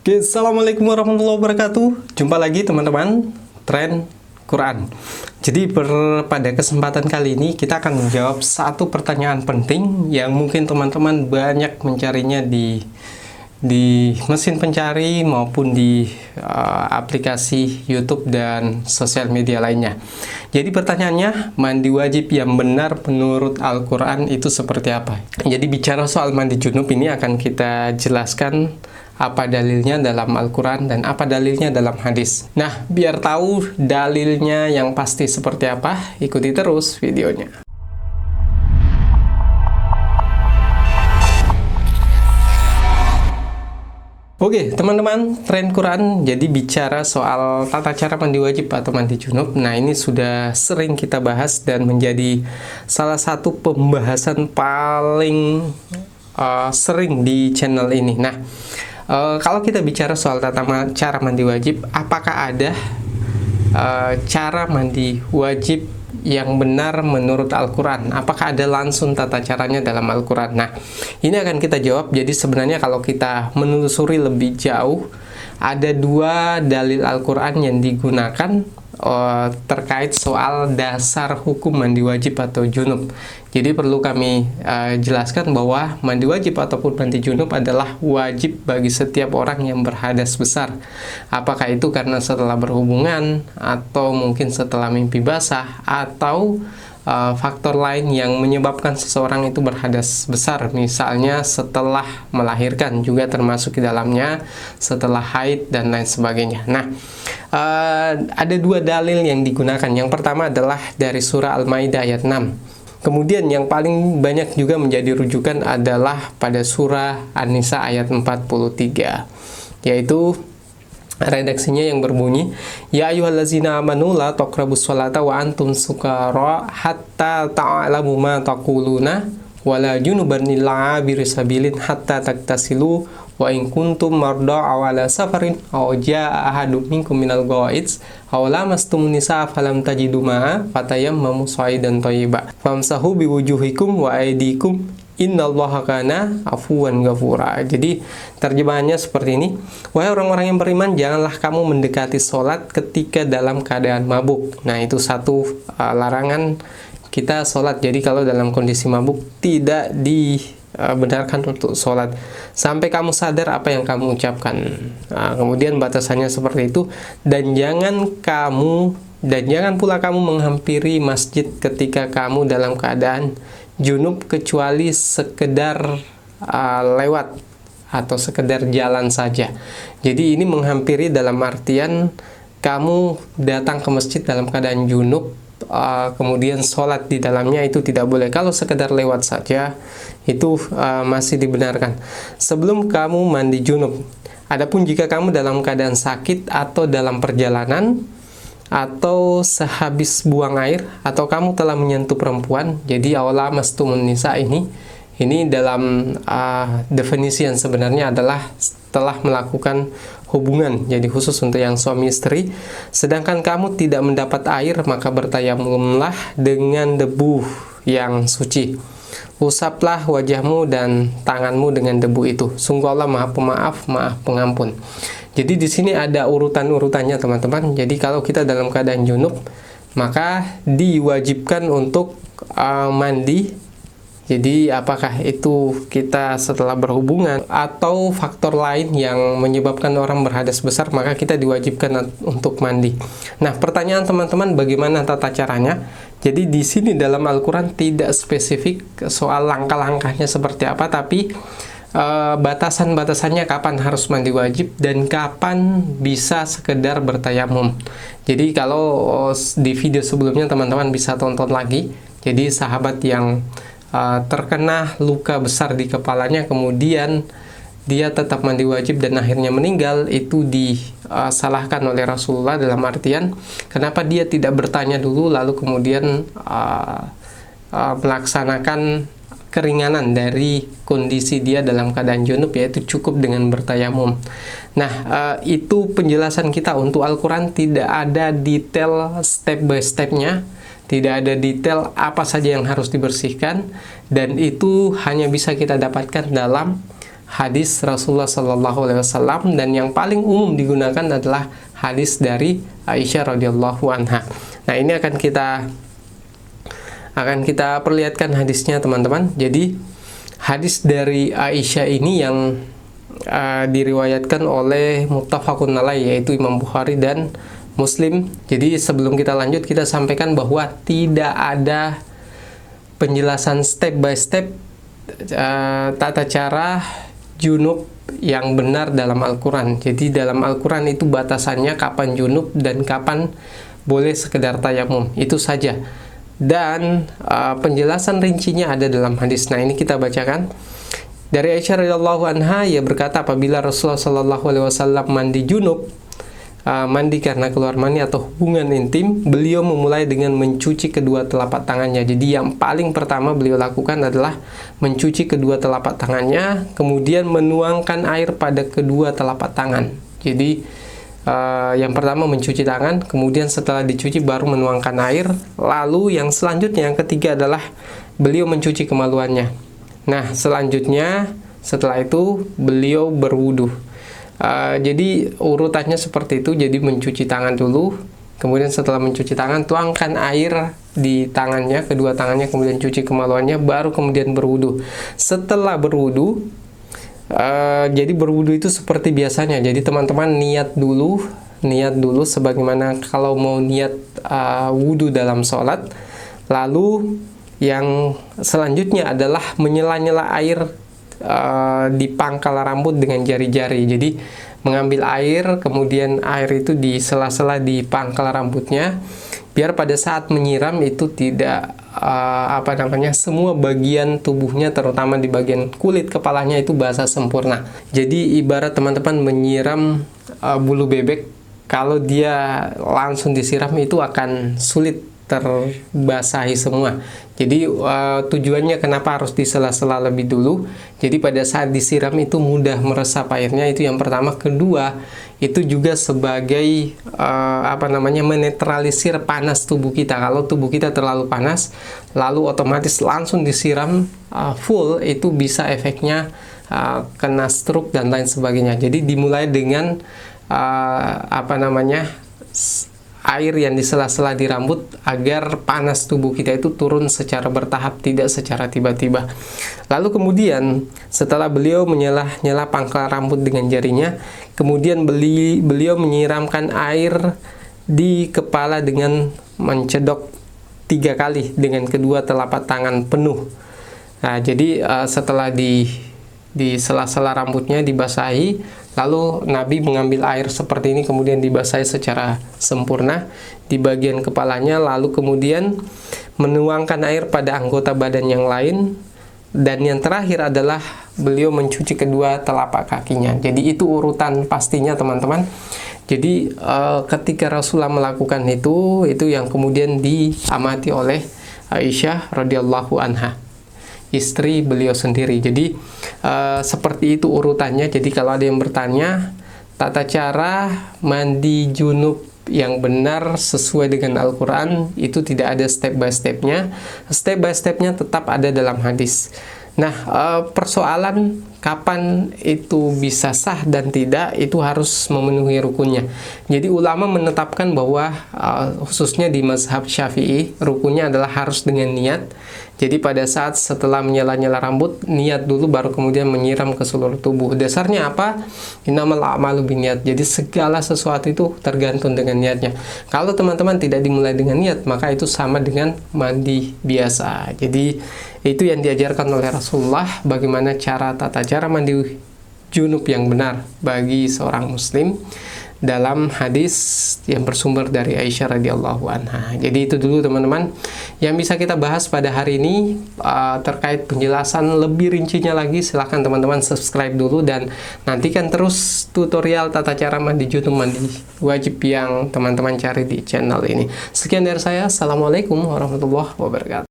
Oke, assalamualaikum warahmatullahi wabarakatuh. Jumpa lagi teman-teman, Tren Quran. Jadi pada kesempatan kali ini kita akan menjawab satu pertanyaan penting yang mungkin teman-teman banyak mencarinya di mesin pencari maupun di aplikasi YouTube dan sosial media lainnya. Jadi pertanyaannya, mandi wajib yang benar menurut Al-Quran itu seperti apa? Jadi bicara soal mandi junub ini akan kita jelaskan apa dalilnya dalam Al-Quran dan apa dalilnya dalam hadis. Nah, biar tahu dalilnya yang pasti seperti apa, ikuti terus videonya. Oke, teman-teman, Tren Quran jadi bicara soal tata cara mandi wajib atau mandi junub. Nah, ini sudah sering kita bahas dan menjadi salah satu pembahasan paling sering di channel ini. Nah, kalau kita bicara soal cara mandi wajib, apakah ada cara mandi wajib yang benar menurut Al-Quran? Apakah ada langsung tata caranya dalam Al-Quran? Nah, ini akan kita jawab. Jadi sebenarnya kalau kita menelusuri lebih jauh, ada dua dalil Al-Quran yang digunakan terkait soal dasar hukum mandi wajib atau junub. Jadi perlu kami jelaskan bahwa mandi wajib ataupun mandi junub adalah wajib bagi setiap orang yang berhadas besar. Apakah itu karena setelah berhubungan, atau mungkin setelah mimpi basah, atau faktor lain yang menyebabkan seseorang itu berhadas besar, misalnya setelah melahirkan, juga termasuk di dalamnya setelah haid dan lain sebagainya. Nah, ada dua dalil yang digunakan. Yang pertama adalah dari surah Al-Maidah ayat 6. Kemudian yang paling banyak juga menjadi rujukan adalah pada surah An-Nisa ayat 43, yaitu redaksinya yang berbunyi, ya ayyuhallazina amanu la taqrabus sholata wa antum sukara hatta ta'lamu ma taquluna wala junuban illa birisabilin hatta taktasilu wa in kuntum marda aw ala safarin aw jaa ahadum minkum minal ghaiz aw lamastumun nisaa falam tajidu ma'a fatayammamu sa'idan thayyiba famsahu biwujuhikum wa aydikum innallaha kana afuwan ghafura. Jadi terjemahannya seperti ini, wahai orang-orang yang beriman, janganlah kamu mendekati sholat ketika dalam keadaan mabuk. Nah, itu satu larangan kita sholat. Jadi kalau dalam kondisi mabuk tidak dibenarkan untuk sholat sampai kamu sadar apa yang kamu ucapkan. Nah, kemudian batasannya seperti itu, dan jangan pula kamu menghampiri masjid ketika kamu dalam keadaan junub kecuali sekedar lewat atau sekedar jalan saja. Jadi ini menghampiri dalam artian kamu datang ke masjid dalam keadaan junub, kemudian sholat di dalamnya itu tidak boleh. Kalau sekedar lewat saja itu masih dibenarkan sebelum kamu mandi junub. Adapun jika kamu dalam keadaan sakit atau dalam perjalanan atau sehabis buang air, atau kamu telah menyentuh perempuan, jadi awla mastumun nisa ini dalam definisi yang sebenarnya adalah telah melakukan hubungan, jadi khusus untuk yang suami istri, sedangkan kamu tidak mendapat air, maka bertayamumlah dengan debu yang suci. Usaplah wajahmu dan tanganmu dengan debu itu. Sungguh Allah Maha Pemaaf, Maha Pengampun. Jadi di sini ada urutan-urutannya, teman-teman. Jadi kalau kita dalam keadaan junub, maka diwajibkan untuk mandi. Jadi apakah itu kita setelah berhubungan atau faktor lain yang menyebabkan orang berhadas besar, maka kita diwajibkan untuk mandi. Nah, pertanyaan teman-teman, bagaimana tata caranya? Jadi di sini dalam Al-Quran tidak spesifik soal langkah-langkahnya seperti apa, tapi batasan-batasannya kapan harus mandi wajib dan kapan bisa sekedar bertayamum. Jadi kalau di video sebelumnya teman-teman bisa tonton lagi. Jadi sahabat yang terkena luka besar di kepalanya, kemudian dia tetap mandi wajib dan akhirnya meninggal, itu disalahkan oleh Rasulullah dalam artian kenapa dia tidak bertanya dulu lalu kemudian melaksanakan keringanan dari kondisi dia dalam keadaan junub, yaitu cukup dengan bertayamum. Nah, itu penjelasan kita. Untuk Al-Quran tidak ada detail step by stepnya, tidak ada detail apa saja yang harus dibersihkan, dan itu hanya bisa kita dapatkan dalam hadis Rasulullah Shallallahu Alaihi Wasallam, dan yang paling umum digunakan adalah hadis dari Aisyah radhiyallahu anha. Nah, ini akan kita perlihatkan hadisnya, teman-teman. Jadi hadis dari Aisyah ini yang diriwayatkan oleh muttafaqun alaih, yaitu Imam Bukhari dan Muslim. Jadi sebelum kita lanjut, kita sampaikan bahwa tidak ada penjelasan step by step tata cara junub yang benar dalam Al-Quran. Jadi dalam Al-Quran itu batasannya kapan junub dan kapan boleh sekedar tayamum, itu saja. Dan penjelasan rincinya ada dalam hadis. Nah, ini kita bacakan. Dari Aisyah radhiyallahu anha, ia berkata, apabila Rasulullah Shallallahu Alaihi Wasallam mandi junub, mandi karena keluar mani atau hubungan intim, beliau memulai dengan mencuci kedua telapak tangannya. Jadi yang paling pertama beliau lakukan adalah mencuci kedua telapak tangannya, kemudian menuangkan air pada kedua telapak tangan. Jadi yang pertama mencuci tangan, kemudian setelah dicuci baru menuangkan air. Lalu yang selanjutnya, yang ketiga adalah beliau mencuci kemaluannya. Nah, selanjutnya setelah itu beliau berwudu. Jadi urutannya seperti itu. Jadi mencuci tangan dulu, kemudian setelah mencuci tangan tuangkan air di tangannya, kedua tangannya, kemudian cuci kemaluannya, baru kemudian berwudu. Setelah berwudu, jadi berwudu itu seperti biasanya. Jadi teman-teman niat dulu sebagaimana kalau mau niat wudu dalam sholat. Lalu yang selanjutnya adalah menyela-nyela air di pangkal rambut dengan jari-jari. Jadi mengambil air, kemudian air itu di sela-sela di pangkal rambutnya, biar pada saat menyiram itu tidak semua bagian tubuhnya, terutama di bagian kulit kepalanya itu basah sempurna. Jadi ibarat teman-teman menyiram bulu bebek, kalau dia langsung disiram itu akan sulit terbasahi semua. Jadi tujuannya kenapa harus disela-sela lebih dulu. Jadi pada saat disiram itu mudah meresap airnya, itu yang pertama. Kedua, itu juga sebagai menetralisir panas tubuh kita. Kalau tubuh kita terlalu panas, lalu otomatis langsung disiram full, itu bisa efeknya kena stroke dan lain sebagainya. Jadi dimulai dengan air yang disela-sela di rambut agar panas tubuh kita itu turun secara bertahap, tidak secara tiba-tiba. Lalu kemudian setelah beliau menyela-nyela pangkal rambut dengan jarinya, kemudian beliau menyiramkan air di kepala dengan mencedok 3 kali dengan kedua telapak tangan penuh. Nah, jadi setelah di sela-sela rambutnya dibasahi, lalu Nabi mengambil air seperti ini, kemudian dibasahi secara sempurna di bagian kepalanya, lalu kemudian menuangkan air pada anggota badan yang lain, dan yang terakhir adalah beliau mencuci kedua telapak kakinya. Jadi itu urutan pastinya, teman-teman. Jadi ketika Rasulullah melakukan itu yang kemudian diamati oleh Aisyah radhiyallahu anha, istri beliau sendiri. Jadi seperti itu urutannya. Jadi kalau ada yang bertanya tata cara mandi junub yang benar sesuai dengan Al-Quran, itu tidak ada step by stepnya. Step by stepnya tetap ada dalam hadis. Nah, persoalan kapan itu bisa sah dan tidak, itu harus memenuhi rukunnya. Jadi ulama menetapkan bahwa khususnya di mazhab Syafi'i, rukunnya adalah harus dengan niat. Jadi pada saat setelah menyela-nyela rambut, niat dulu, baru kemudian menyiram ke seluruh tubuh. Dasarnya apa? Innamal a'malu binniyat. Jadi segala sesuatu itu tergantung dengan niatnya. Kalau teman-teman tidak dimulai dengan niat, maka itu sama dengan mandi biasa. Jadi itu yang diajarkan oleh Rasulullah, bagaimana tata cara mandi junub yang benar bagi seorang muslim dalam hadis yang bersumber dari Aisyah radhiyallahu anha. Jadi itu dulu teman-teman yang bisa kita bahas pada hari ini. Terkait penjelasan lebih rincinya lagi, silahkan teman-teman subscribe dulu dan nantikan terus tutorial tata cara mandi junub, mandi wajib yang teman-teman cari di channel ini. Sekian dari saya. Assalamualaikum warahmatullahi wabarakatuh.